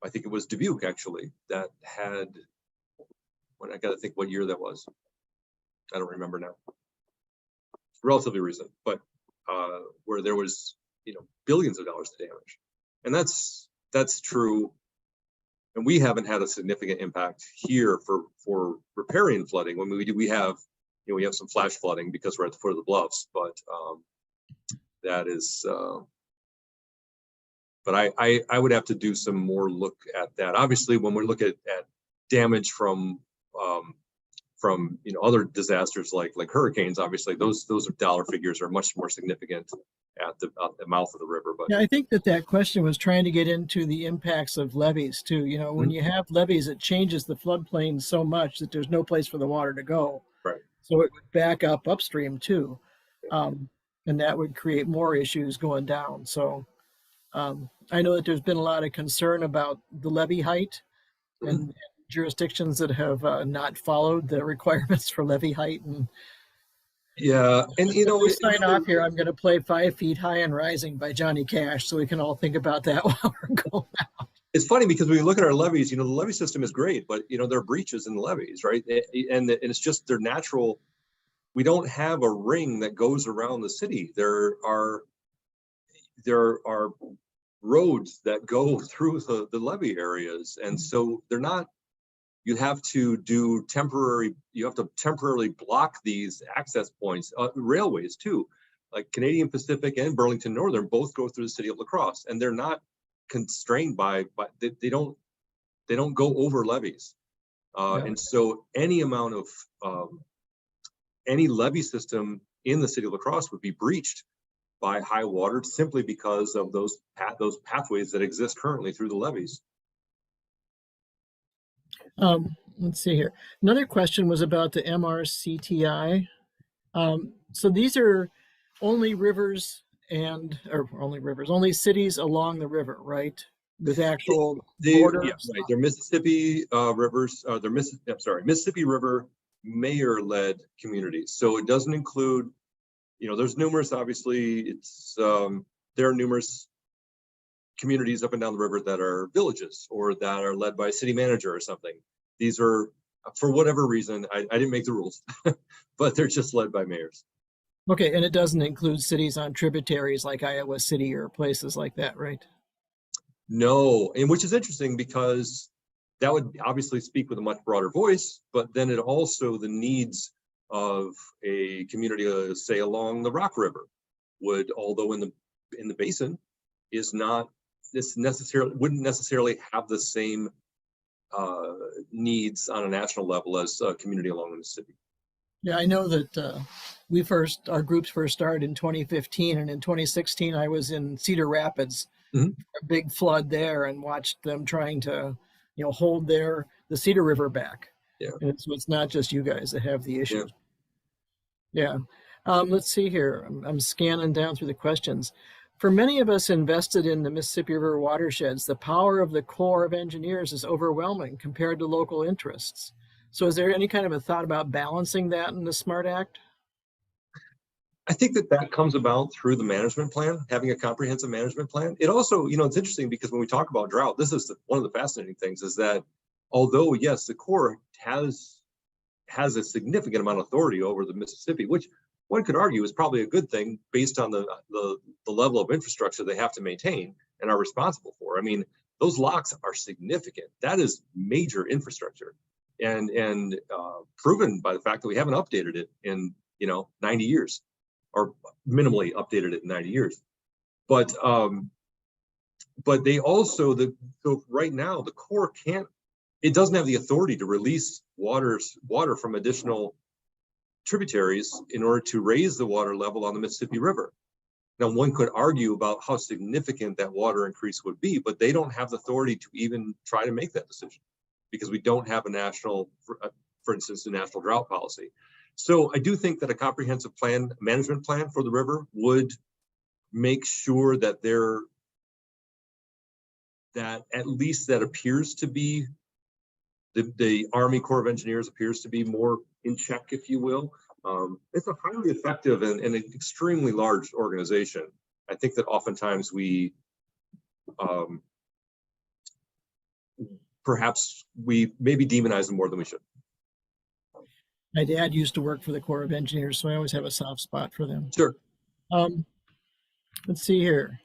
Speaker 2: I think it was Dubuque actually, that had, I got to think what year that was. I don't remember now. Relatively recent, but where there was, you know, billions of dollars of damage. And that's true. And we haven't had a significant impact here for riparian flooding. When we have, you know, we have some flash flooding because we're at the foot of the bluffs, but that is, but I would have to do some more look at that. Obviously, when we look at damage from you know, other disasters like hurricanes, obviously those dollar figures are much more significant at the mouth of the river. But
Speaker 1: Yeah, I think that question was trying to get into the impacts of levees too. You know, when you have levees, it changes the floodplain so much that there's no place for the water to go.
Speaker 2: Right.
Speaker 1: So it would back up upstream too. And that would create more issues going down. So I know that there's been a lot of concern about the levee height and jurisdictions that have not followed the requirements for levee height. And
Speaker 2: yeah, and you know,
Speaker 1: we sign off here, I'm going to play 5 Feet High and Rising by Johnny Cash, so we can all think about that while we're going out.
Speaker 2: It's funny because when you look at our levees, you know, the levee system is great, but you know, there are breaches in the levees, right? And it's just their natural. We don't have a ring that goes around the city. There are roads that go through the levee areas, and so they're not. You have to temporarily block these access points. Railways too, like Canadian Pacific and Burlington Northern, both go through the city of La Crosse, and they're not constrained by they don't go over levees. And so any amount of any levee system in the city of La Crosse would be breached by high water simply because of those pathways that exist currently through the levees.
Speaker 1: Let's see here. Another question was about the MRCTI. So these are only rivers only cities along the river, right? With actual borders.
Speaker 2: Yeah, right. They're Mississippi rivers. Mississippi River mayor-led communities. So it doesn't include, you know, there's numerous. Obviously, there are numerous communities up and down the river that are villages or that are led by a city manager or something. These are, for whatever reason, I didn't make the rules, but they're just led by mayors.
Speaker 1: Okay, and it doesn't include cities on tributaries like Iowa City or places like that, right?
Speaker 2: No, and which is interesting because that would obviously speak with a much broader voice, but then it also the needs of a community, say along the Rock River, would, although in the basin, wouldn't necessarily have the same needs on a national level as a community along the Mississippi.
Speaker 1: Yeah, I know that our groups first started in 2015, and in 2016 I was in Cedar Rapids, a big flood there, and watched them trying to, you know, hold the Cedar River back.
Speaker 2: Yeah.
Speaker 1: And so it's not just you guys that have the issues. Yeah. Let's see here. I'm scanning down through the questions. For many of us invested in the Mississippi River watersheds, the power of the Corps of Engineers is overwhelming compared to local interests. So is there any kind of a thought about balancing that in the SMART Act?
Speaker 2: I think that comes about through the management plan, having a comprehensive management plan. It also, you know, it's interesting because when we talk about drought, this is one of the fascinating things is that although, yes, the Corps has a significant amount of authority over the Mississippi, which one could argue is probably a good thing based on the level of infrastructure they have to maintain and are responsible for. I mean, those locks are significant. That is major infrastructure, and proven by the fact that we haven't updated it in 90 years, or minimally updated it in 90 years. But they also, so right now the Corps it doesn't have the authority to release water from additional tributaries in order to raise the water level on the Mississippi River. Now, one could argue about how significant that water increase would be, but they don't have the authority to even try to make that decision because we don't have a national, for instance, a national drought policy. So I do think that a comprehensive management plan for the river would make sure that that at least that appears to be, the Army Corps of Engineers appears to be more in check, if you will. It's a highly effective and an extremely large organization. I think that oftentimes we perhaps we maybe demonize them more than we should.
Speaker 1: My dad used to work for the Corps of Engineers, so I always have a soft spot for them.
Speaker 2: Sure.
Speaker 1: Let's see here.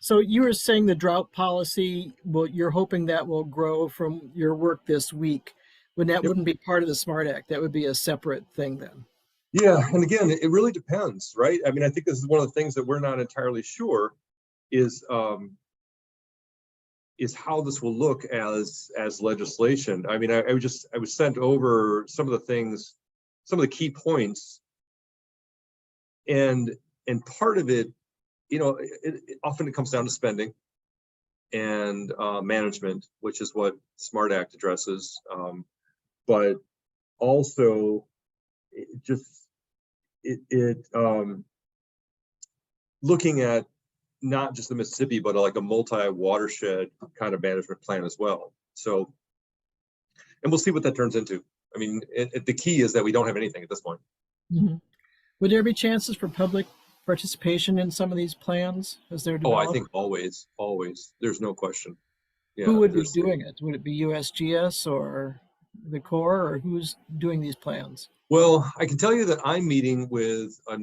Speaker 1: So you were saying the drought policy, well, you're hoping that will grow from your work this week. When that wouldn't be part of the SMART Act, that would be a separate thing then.
Speaker 2: Yeah, and again, it really depends, right? I mean, I think this is one of the things that we're not entirely sure is how this will look as legislation. I mean, I was sent over some of the things, some of the key points, and part of it, often it comes down to spending and management, which is what SMART Act addresses, but also looking at not just the Mississippi, but like a multi-watershed kind of management plan as well. So, and we'll see what that turns into. I mean, the key is that we don't have anything at this point.
Speaker 1: Mm-hmm. Would there be chances for public participation in some of these plans as they're developed?
Speaker 2: Oh, I think always. There's no question. Yeah,
Speaker 1: who would be doing it? Would it be USGS or the Corps, or who's doing these plans?
Speaker 2: Well, I can tell you that I'm meeting with a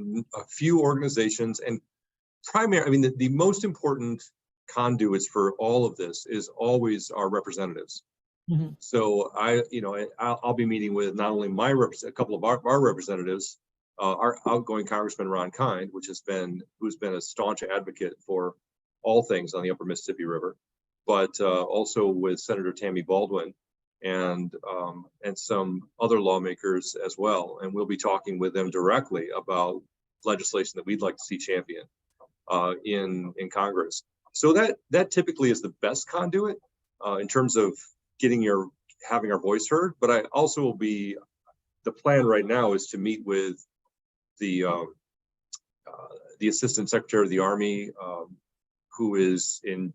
Speaker 2: few organizations, and the most important conduits for all of this is always our representatives. Mm-hmm. So I'll be meeting with not only a couple of our representatives, our outgoing Congressman Ron Kind, who's been a staunch advocate for all things on the Upper Mississippi River, but also with Senator Tammy Baldwin and some other lawmakers as well. And we'll be talking with them directly about legislation that we'd like to see championed in Congress. So that typically is the best conduit in terms of having our voice heard. But I also will the plan right now is to meet with the Assistant Secretary of the Army, who is in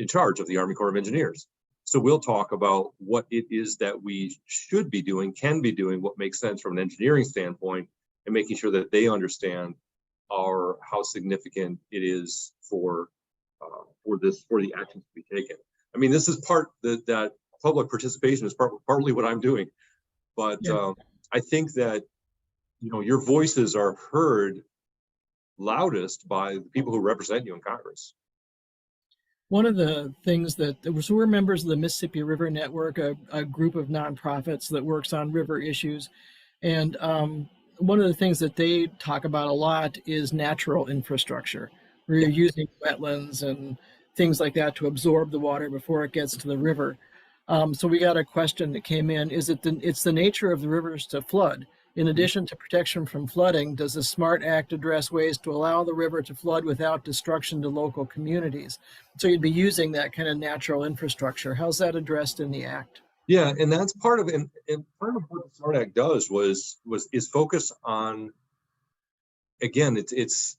Speaker 2: charge of the Army Corps of Engineers. So we'll talk about what it is that we should be doing, can be doing, what makes sense from an engineering standpoint, and making sure that they understand how significant it is for the actions to be taken. I mean, this is that public participation is partly what I'm doing, but I think that your voices are heard loudest by the people who represent you in Congress.
Speaker 1: One of the things so we're members of the Mississippi River Network, a group of nonprofits that works on river issues. And one of the things that they talk about a lot is natural infrastructure, where you're using wetlands and things like that to absorb the water before it gets to the river. So we got a question that came in. It's the nature of the rivers to flood. In addition to protection from flooding, does the SMART Act address ways to allow the river to flood without destruction to local communities? So you'd be using that kind of natural infrastructure. How's that addressed in the Act?
Speaker 2: Yeah, and that's part of and part of what the SMART Act does is focus on, again, it's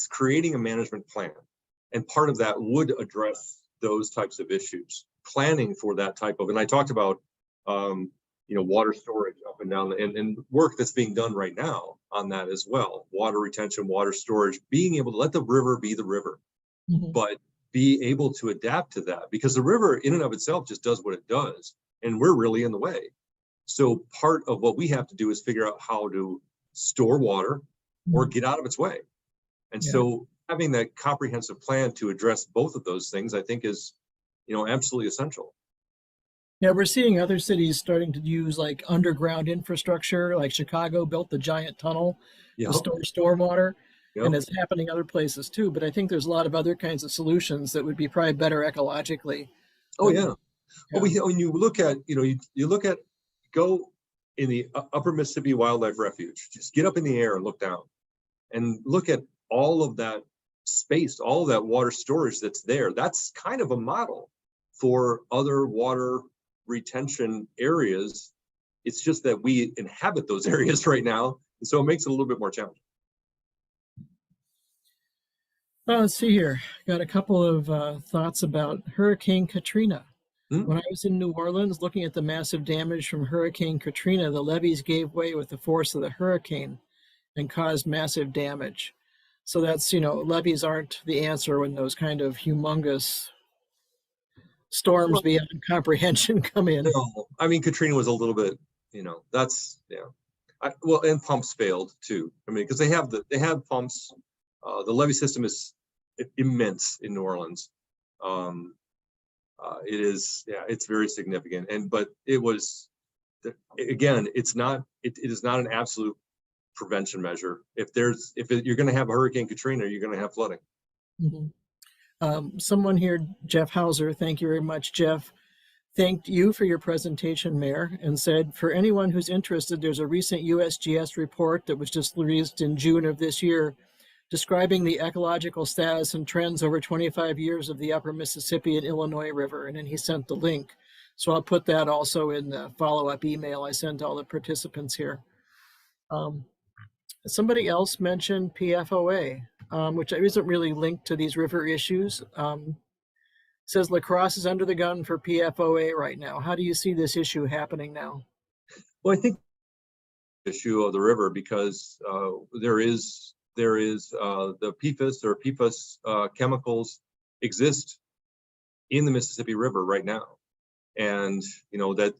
Speaker 2: creating a management plan, and part of that would address those types of issues, planning for that type of. And I talked about water storage up and down, and work that's being done right now on that as well. Water retention, water storage, being able to let the river be the river, mm-hmm. but be able to adapt to that, because the river in and of itself just does what it does, and we're really in the way. So part of what we have to do is figure out how to store water or get out of its way. And so having that comprehensive plan to address both of those things, I think is, absolutely essential.
Speaker 1: Yeah, we're seeing other cities starting to use like underground infrastructure, like Chicago built the giant tunnel to store stormwater, and it's happening other places too. But I think there's a lot of other kinds of solutions that would be probably better ecologically.
Speaker 2: Oh yeah. Well, when you look at, you look at, go in the Upper Mississippi Wildlife Refuge, just get up in the air and look down and look at all of that space, all of that water storage that's there. That's kind of a model for other water retention areas. It's just that we inhabit those areas right now, and so it makes it a little bit more challenging.
Speaker 1: Well, let's see here. Got a couple of thoughts about Hurricane Katrina. When I was in New Orleans looking at the massive damage from Hurricane Katrina, the levees gave way with the force of the hurricane and caused massive damage. So that's, levees aren't the answer when those kind of humongous storms beyond comprehension come in.
Speaker 2: No, I mean, Katrina was a little bit, that's, well, and pumps failed too. I mean, because they have pumps. The levee system is immense in New Orleans. It is, it's very significant. But it was, again, it is not an absolute prevention measure. If you're going to have a Hurricane Katrina, you're going to have flooding.
Speaker 1: Someone here, Jeff Hauser, thank you very much, Jeff, thanked you for your presentation, Mayor, and said, for anyone who's interested, there's a recent USGS report that was just released in June of this year describing the ecological status and trends over 25 years of the Upper Mississippi and Illinois River. And then he sent the link. So I'll put that also in the follow-up email I sent all the participants here. Somebody else mentioned PFOA, which isn't really linked to these river issues. Says La Crosse is under the gun for PFOA right now. How do you see this issue happening now?
Speaker 2: Well, I think the issue of the river, because there is the PFAS chemicals exist in the Mississippi River right now, and that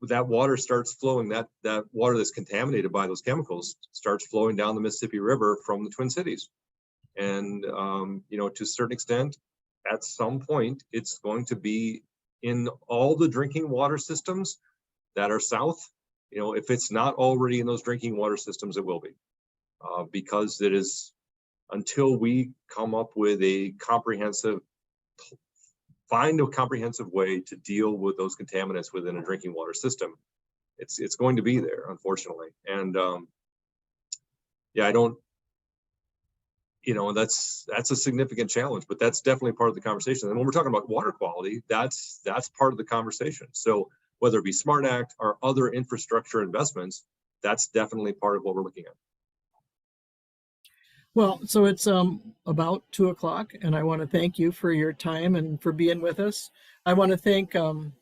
Speaker 2: that water starts flowing. That water that's contaminated by those chemicals starts flowing down the Mississippi River from the Twin Cities, and to a certain extent, at some point, it's going to be in all the drinking water systems that are south. If it's not already in those drinking water systems, it will be, because it is, until we come up with find a comprehensive way to deal with those contaminants within a drinking water system, it's going to be there, unfortunately. And I don't, that's a significant challenge, but that's definitely part of the conversation. And when we're talking about water quality, that's part of the conversation. So whether it be SMART Act or other infrastructure investments, that's definitely part of what we're looking at.
Speaker 1: Well, so it's about 2:00, and I want to thank you for your time and for being with us. I want to thank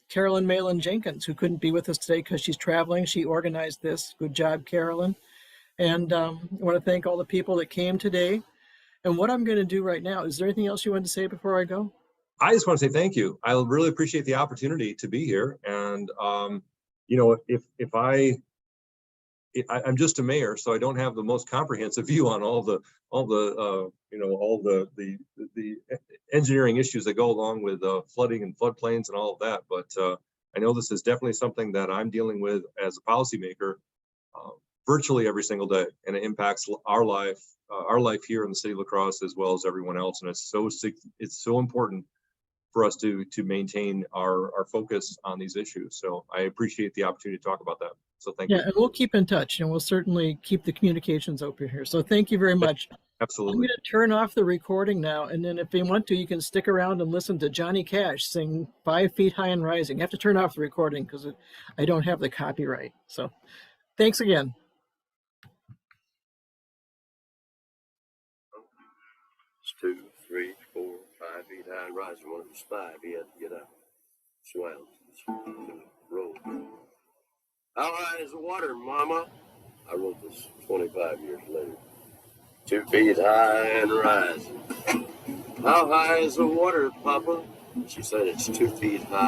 Speaker 1: Carolyn Malin Jenkins, who couldn't be with us today because she's traveling. She organized this. Good job, Carolyn. And I want to thank all the people that came today. And what I'm going to do right now, is there anything else you want to say before I go?
Speaker 2: I just want to say thank you. I really appreciate the opportunity to be here. And, if I'm just a mayor, so I don't have the most comprehensive view on all the engineering issues that go along with flooding and floodplains and all of that. But I know this is definitely something that I'm dealing with as a policymaker virtually every single day, and it impacts our life here in the city of La Crosse as well as everyone else. And it's so important for us to maintain our focus on these issues. So I appreciate the opportunity to talk about that. So thank you.
Speaker 1: Yeah, and we'll keep in touch, and we'll certainly keep the communications open here. So thank you very much.
Speaker 2: Absolutely.
Speaker 1: I'm going to turn off the recording now, and then if you want to, you can stick around and listen to Johnny Cash sing 5 Feet High and Rising. You have to turn off the recording because I don't have the copyright. So thanks again.
Speaker 3: 2, 3, 4, 5 feet high and rising. One of the 5, he had to get up. Swell. Roll. How high is the water, Mama? I wrote this 25 years later. 2 feet high and rising. How high is the water, Papa? She said it's 2 feet high.